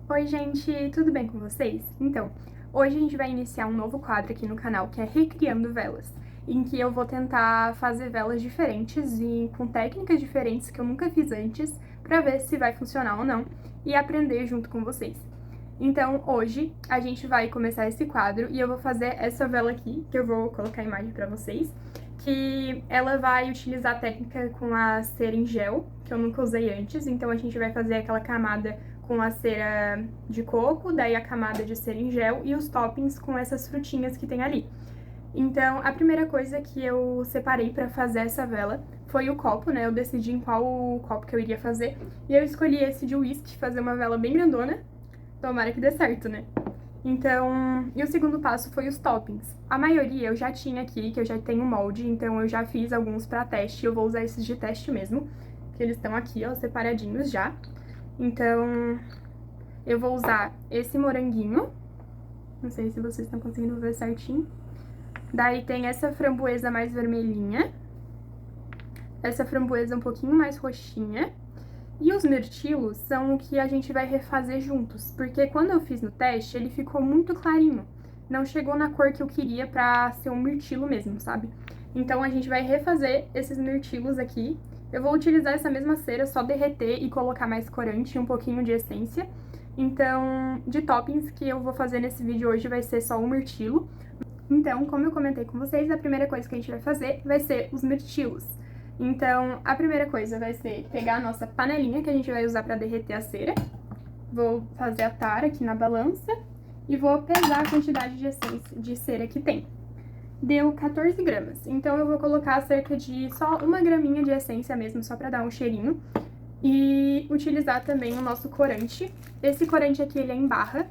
Oi, gente, tudo bem com vocês? Então, hoje a gente vai iniciar um novo quadro aqui no canal, que é Recriando Velas, em que eu vou tentar fazer velas diferentes e com técnicas diferentes que eu nunca fiz antes, pra ver se vai funcionar ou não, e aprender junto com vocês. Então, hoje a gente vai começar esse quadro e eu vou fazer essa vela aqui, que eu vou colocar a imagem pra vocês, que ela vai utilizar a técnica com a cera em gel, que eu nunca usei antes, então a gente vai fazer aquela camada com a cera de coco, daí a camada de cera em gel e os toppings com essas frutinhas que tem ali. Então, a primeira coisa que eu separei pra fazer essa vela foi o copo, né? Eu decidi em qual copo que eu iria fazer, e eu escolhi esse de whisky, fazer uma vela bem grandona. Tomara que dê certo, né? Então, e o segundo passo foi os toppings. A maioria eu já tinha aqui, que eu já tenho molde, então eu já fiz alguns pra teste, eu vou usar esses de teste mesmo, que eles estão aqui, ó, separadinhos já. Então, eu vou usar esse moranguinho, não sei se vocês estão conseguindo ver certinho. Daí tem essa framboesa mais vermelhinha, essa framboesa um pouquinho mais roxinha. E os mirtilos são o que a gente vai refazer juntos, porque quando eu fiz no teste, ele ficou muito clarinho. Não chegou na cor que eu queria pra ser um mirtilo mesmo, sabe? Então a gente vai refazer esses mirtilos aqui. Eu vou utilizar essa mesma cera, só derreter e colocar mais corante e um pouquinho de essência. Então, de toppings que eu vou fazer nesse vídeo hoje vai ser só o mirtilo. Então, como eu comentei com vocês, a primeira coisa que a gente vai fazer vai ser os mirtilos. Então, a primeira coisa vai ser pegar a nossa panelinha que a gente vai usar para derreter a cera. Vou fazer a tara aqui na balança e vou pesar a quantidade de essência de cera que tem. Deu 14 gramas, então eu vou colocar cerca de só uma graminha de essência mesmo, só para dar um cheirinho. E utilizar também o nosso corante. Esse corante aqui, ele é em barra,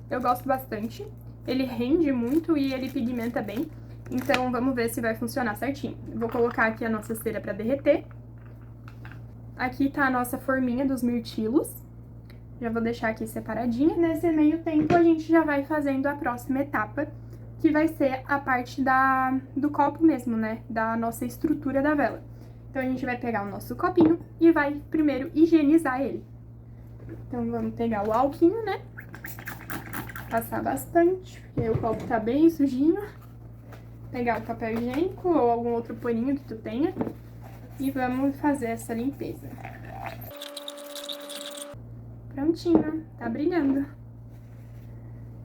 eu gosto bastante. Ele rende muito e ele pigmenta bem. Então, vamos ver se vai funcionar certinho. Vou colocar aqui a nossa cera para derreter. Aqui tá a nossa forminha dos mirtilos. Já vou deixar aqui separadinha. Nesse meio tempo, a gente já vai fazendo a próxima etapa, que vai ser a parte do copo mesmo, né? Da nossa estrutura da vela. Então, a gente vai pegar o nosso copinho e vai primeiro higienizar ele. Então, vamos pegar o alquinho, né? Passar bastante, porque o copo tá bem sujinho. Pegar o papel higiênico ou algum outro paninho que tu tenha. E vamos fazer essa limpeza. Prontinho, tá brilhando.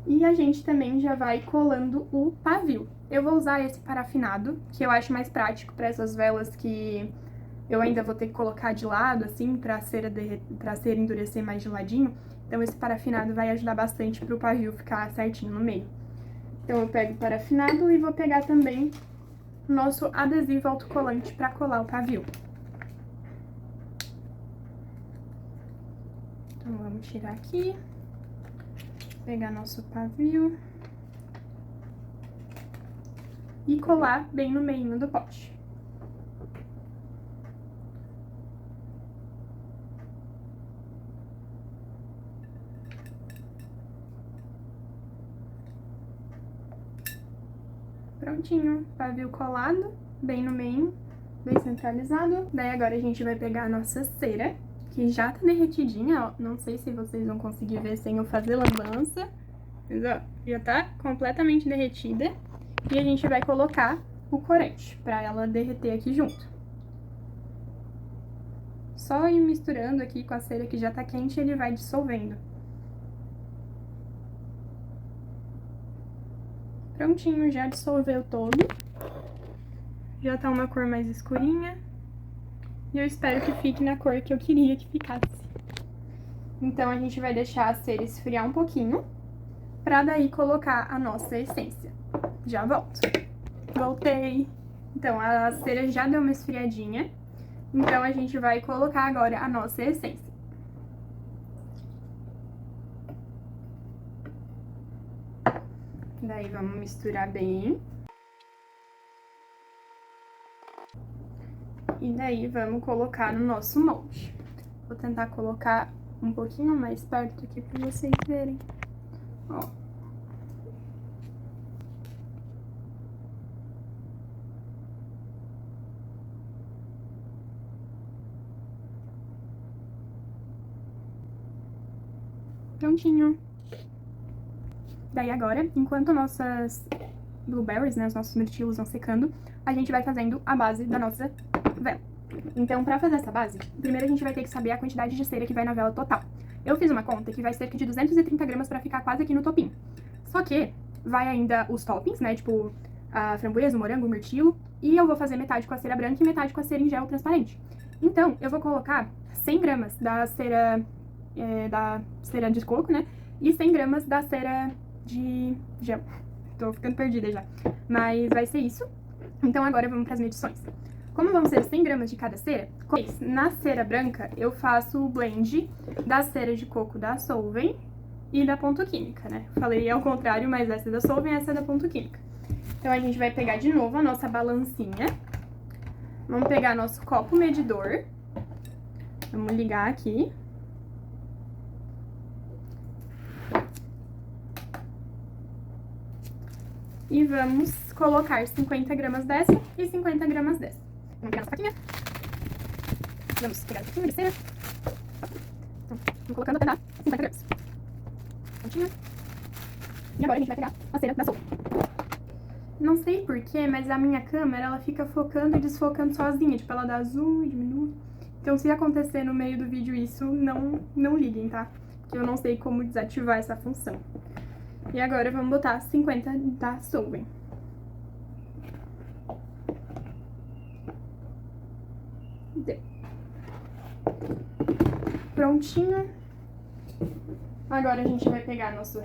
E a gente também já vai colando o pavio. Eu vou usar esse parafinado, que eu acho mais prático para essas velas que eu ainda vou ter que colocar de lado, assim, pra cera endurecer mais de ladinho. Então esse parafinado vai ajudar bastante pro pavio ficar certinho no meio. Então eu pego o parafinado e vou pegar também o nosso adesivo autocolante para colar o pavio. Então vamos tirar aqui, pegar nosso pavio e colar bem no meio do pote. Prontinho, pavio colado, bem no meio, bem centralizado. Daí agora a gente vai pegar a nossa cera, que já tá derretidinha, ó. Não sei se vocês vão conseguir ver sem eu fazer lambança, mas ó, já tá completamente derretida. E a gente vai colocar o corante, pra ela derreter aqui junto. Só ir misturando aqui com a cera que já tá quente, ele vai dissolvendo. Prontinho, já dissolveu todo. Já tá uma cor mais escurinha. E eu espero que fique na cor que eu queria que ficasse. Então, a gente vai deixar a cera esfriar um pouquinho, pra daí colocar a nossa essência. Já volto. Voltei. Então, a cera já deu uma esfriadinha. Então, a gente vai colocar agora a nossa essência. Daí, vamos misturar bem. E daí, vamos colocar no nosso molde. Vou tentar colocar um pouquinho mais perto aqui pra vocês verem. Ó. Prontinho. Daí agora, enquanto nossas blueberries, né, os nossos mirtilos vão secando, a gente vai fazendo a base da nossa vela. Então, pra fazer essa base, primeiro a gente vai ter que saber a quantidade de cera que vai na vela total. Eu fiz uma conta que vai cerca de 230 gramas pra ficar quase aqui no topinho. Só que vai ainda os toppings, né, tipo a framboesa, o morango, o mirtilo, e eu vou fazer metade com a cera branca e metade com a cera em gel transparente. Então, eu vou colocar 100 gramas da cera de coco, né, e 100 gramas da cera de gel. Tô ficando perdida já. Mas vai ser isso. Então agora vamos para as medições. Como vão ser 100 gramas de cada cera, na cera branca eu faço o blend da cera de coco da Solvay e da Ponto Química, né? Falei ao contrário, mas essa é da Solvay e essa é da Ponto Química. Então a gente vai pegar de novo a nossa balancinha. Vamos pegar nosso copo medidor. Vamos ligar aqui. E vamos colocar 50 gramas dessa e 50 gramas dessa. Vamos pegar nossa faquinha. Vamos pegar um pouquinho de cera. Então, vamos colocando até dar 50 gramas. Prontinho. E agora a gente vai pegar a cera da sopa. Não sei porquê, mas a minha câmera, ela fica focando e desfocando sozinha. Tipo, ela dá zoom e diminui. Então, se acontecer no meio do vídeo isso, não liguem, tá? Porque eu não sei como desativar essa função. E agora vamos botar 50 da Solvay. Deu. Prontinho. Agora a gente vai pegar nosso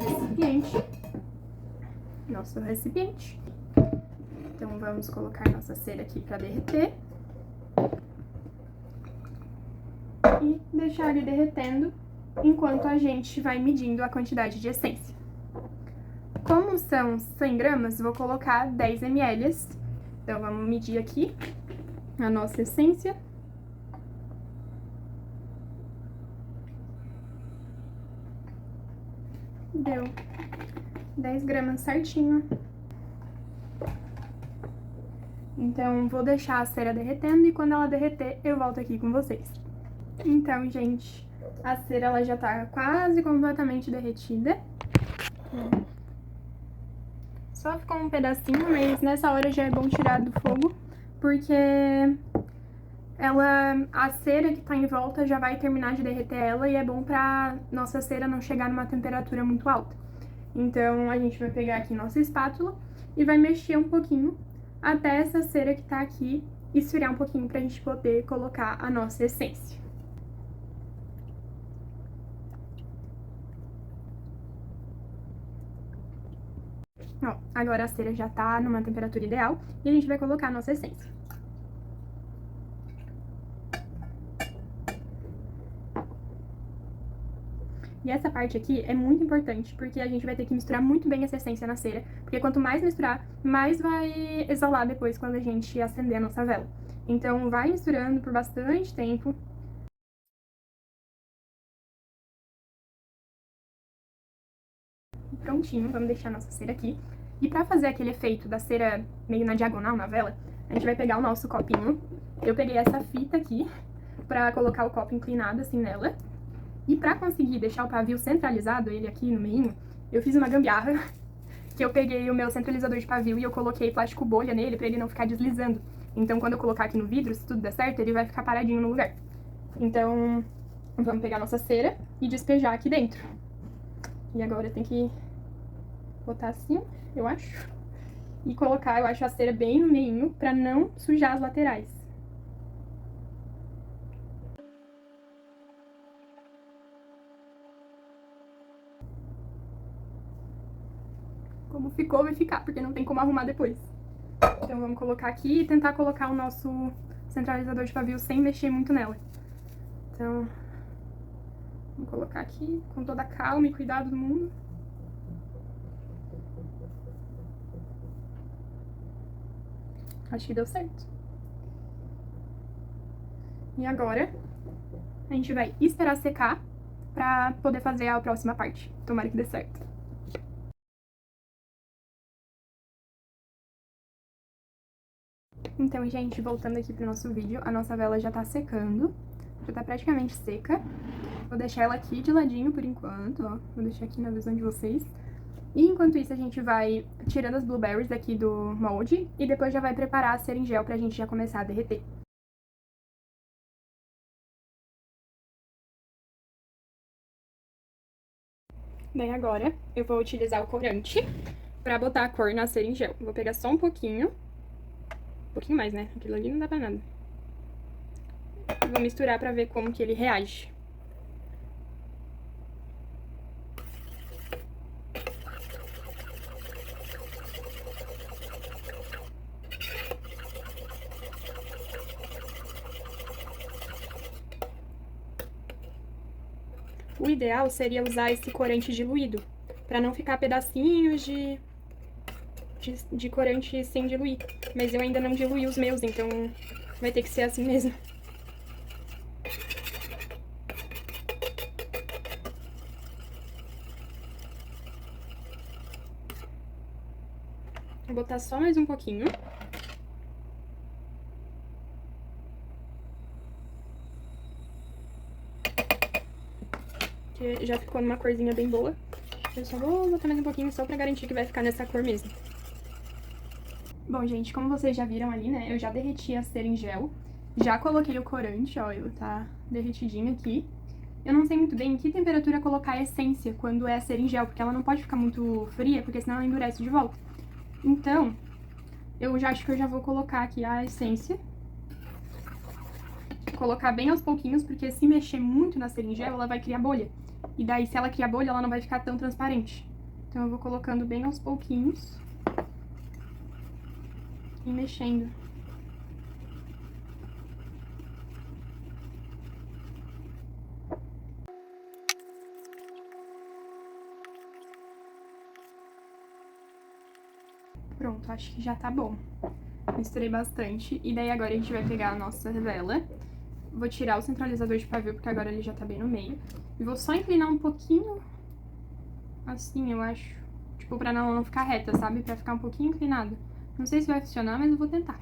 recipiente. Então vamos colocar nossa cera aqui para derreter. E deixar ele derretendo enquanto a gente vai medindo a quantidade de essência. Como são 100 gramas, vou colocar 10 ml. Então vamos medir aqui a nossa essência. Deu 10 gramas certinho. Então, vou deixar a cera derretendo e quando ela derreter, eu volto aqui com vocês. Então, gente, a cera ela já tá quase completamente derretida. Só ficou um pedacinho, mas nessa hora já é bom tirar do fogo, porque a cera que tá em volta já vai terminar de derreter ela e é bom pra nossa cera não chegar numa temperatura muito alta. Então, a gente vai pegar aqui nossa espátula e vai mexer um pouquinho até essa cera que tá aqui esfriar um pouquinho pra gente poder colocar a nossa essência. Ó, agora a cera já tá numa temperatura ideal e a gente vai colocar a nossa essência. E essa parte aqui é muito importante, porque a gente vai ter que misturar muito bem essa essência na cera, porque quanto mais misturar, mais vai exalar depois quando a gente acender a nossa vela. Então, vai misturando por bastante tempo. Prontinho, vamos deixar a nossa cera aqui. E pra fazer aquele efeito da cera meio na diagonal na vela, a gente vai pegar o nosso copinho. Eu peguei essa fita aqui pra colocar o copo inclinado assim nela. E pra conseguir deixar o pavio centralizado, ele aqui no meio, eu fiz uma gambiarra, que eu peguei o meu centralizador de pavio e eu coloquei plástico bolha nele pra ele não ficar deslizando. Então, quando eu colocar aqui no vidro, se tudo der certo, ele vai ficar paradinho no lugar. Então, vamos pegar nossa cera e despejar aqui dentro. E agora tem que botar assim, eu acho. E colocar, eu acho, a cera bem no meio pra não sujar as laterais. Como ficou, vai ficar, porque não tem como arrumar depois. Então vamos colocar aqui e tentar colocar o nosso centralizador de pavio sem mexer muito nela. Então, vamos colocar aqui com toda a calma e cuidado do mundo. Acho que deu certo. E agora, a gente vai esperar secar pra poder fazer a próxima parte. Tomara que dê certo. Então, gente, voltando aqui pro nosso vídeo, a nossa vela já tá secando. já tá praticamente seca. Vou deixar ela aqui de ladinho por enquanto, ó. Vou deixar aqui na visão de vocês. E enquanto isso, a gente vai tirando as blueberries daqui do molde e depois já vai preparar a cera em gel pra gente já começar a derreter. Bem, agora eu vou utilizar o corante pra botar a cor na cera em gel. Vou pegar só um pouquinho mais, né? Aquilo ali não dá pra nada. Vou misturar pra ver como que ele reage. O ideal seria usar esse corante diluído, pra não ficar pedacinhos de corante sem diluir. Mas eu ainda não diluí os meus, então vai ter que ser assim mesmo. Vou botar só mais um pouquinho. Que já ficou numa corzinha bem boa. Eu só vou botar mais um pouquinho só pra garantir que vai ficar nessa cor mesmo. Bom, gente, como vocês já viram ali, né, eu já derreti a cera em gel. Já coloquei o corante, ó, ele tá derretidinho aqui. Eu não sei muito bem em que temperatura colocar a essência quando é a cera em gel, porque ela não pode ficar muito fria, porque senão ela endurece de volta. Então, eu já acho que eu já vou colocar aqui a essência. Colocar bem aos pouquinhos, porque se mexer muito na cera em gel, ela vai criar bolha. E daí, se ela criar bolha, ela não vai ficar tão transparente. Então, eu vou colocando bem aos pouquinhos e mexendo. Pronto, acho que já tá bom. Misturei bastante. E daí agora a gente vai pegar a nossa vela. Vou tirar o centralizador de pavio, porque agora ele já tá bem no meio. E vou só inclinar um pouquinho, assim, eu acho. Tipo, pra não ficar reta, sabe? Pra ficar um pouquinho inclinado. Não sei se vai funcionar, mas eu vou tentar.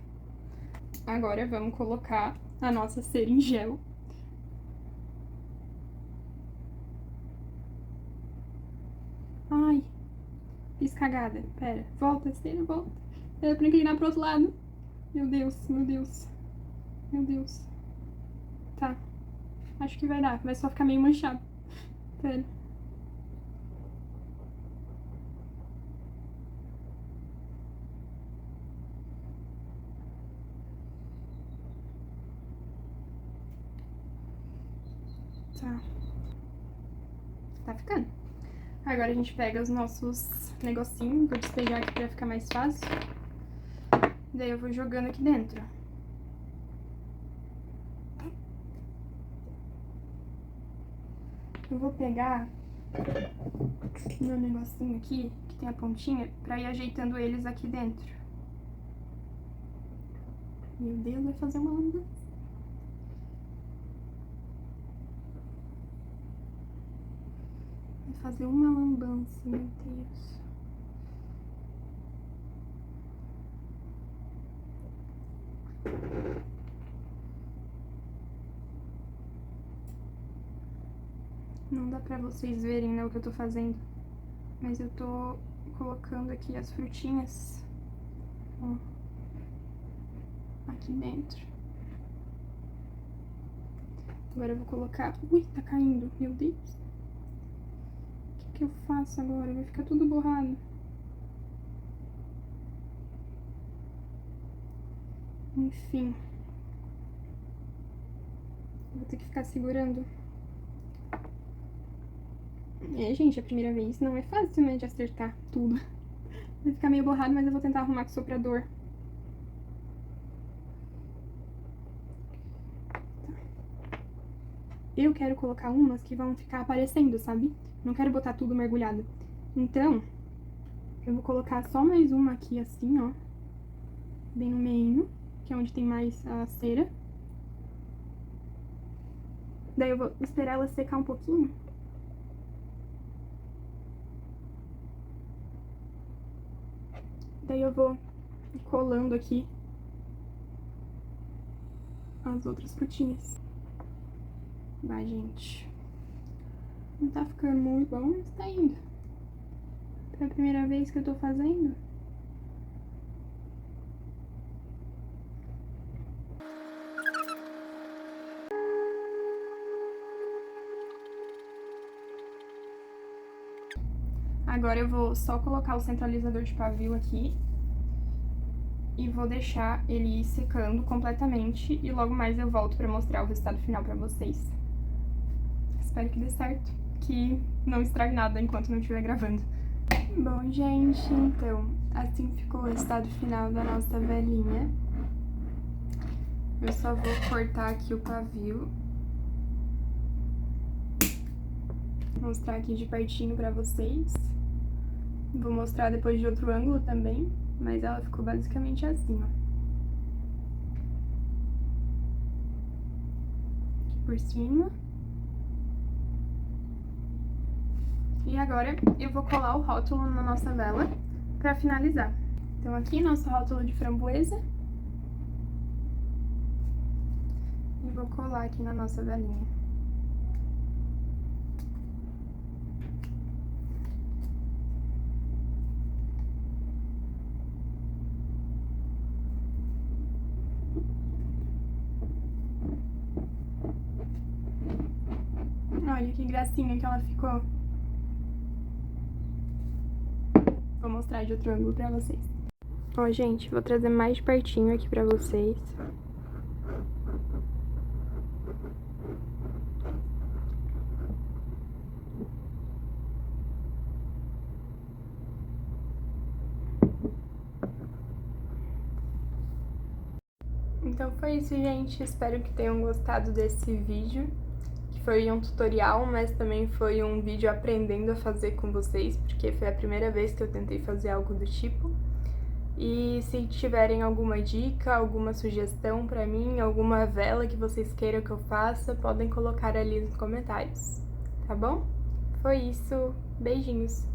Agora vamos colocar a nossa cera em gel. Ai, fiz cagada. Pera, volta, cera, volta. Era pra inclinar pro outro lado. Meu Deus, meu Deus. Meu Deus. Tá. Acho que vai dar. Vai só ficar meio manchado. Pera. Tá. Tá ficando. Agora a gente pega os nossos negocinhos. Vou despejar aqui pra ficar mais fácil. Daí eu vou jogando aqui dentro. Eu vou pegar meu negocinho aqui, que tem a pontinha, pra ir ajeitando eles aqui dentro. Meu Deus, vai fazer uma lambança. Vai fazer uma lambança, meu Deus. Não dá pra vocês verem, né, o que eu tô fazendo. Mas eu tô colocando aqui as frutinhas, ó, aqui dentro. Agora eu vou colocar... Ui, tá caindo, meu Deus. O que eu faço agora? Vai ficar tudo borrado. Enfim. Vou ter que ficar segurando. Gente, a primeira vez não é fácil, né, de acertar tudo. Vai ficar meio borrado, mas eu vou tentar arrumar com o soprador. Eu quero colocar umas que vão ficar aparecendo, sabe? Não quero botar tudo mergulhado. Então, eu vou colocar só mais uma aqui, assim, ó. Bem no meio, que é onde tem mais a cera. Daí eu vou esperar ela secar um pouquinho. Daí eu vou colando aqui as outras frutinhas. Vai, gente. Não tá ficando muito bom, mas tá indo. Pra primeira vez que eu tô fazendo. Agora eu vou só colocar o centralizador de pavio aqui e vou deixar ele ir secando completamente e logo mais eu volto pra mostrar o resultado final pra vocês. Espero que dê certo, que não estrague nada enquanto não estiver gravando. Bom, gente, então, assim ficou o resultado final da nossa velinha. Eu só vou cortar aqui o pavio. Vou mostrar aqui de pertinho pra vocês. Vou mostrar depois de outro ângulo também, mas ela ficou basicamente assim, ó. Aqui por cima. E agora eu vou colar o rótulo na nossa vela pra finalizar. Então aqui nosso rótulo de framboesa. E vou colar aqui na nossa velinha. Olha que gracinha que ela ficou. Vou mostrar de outro ângulo pra vocês. Ó, gente, vou trazer mais de pertinho aqui pra vocês. Então foi isso, gente. Espero que tenham gostado desse vídeo. Que foi um tutorial, mas também foi um vídeo aprendendo a fazer com vocês, porque foi a primeira vez que eu tentei fazer algo do tipo. E se tiverem alguma dica, alguma sugestão pra mim, alguma vela que vocês queiram que eu faça, podem colocar ali nos comentários, tá bom? Foi isso, beijinhos!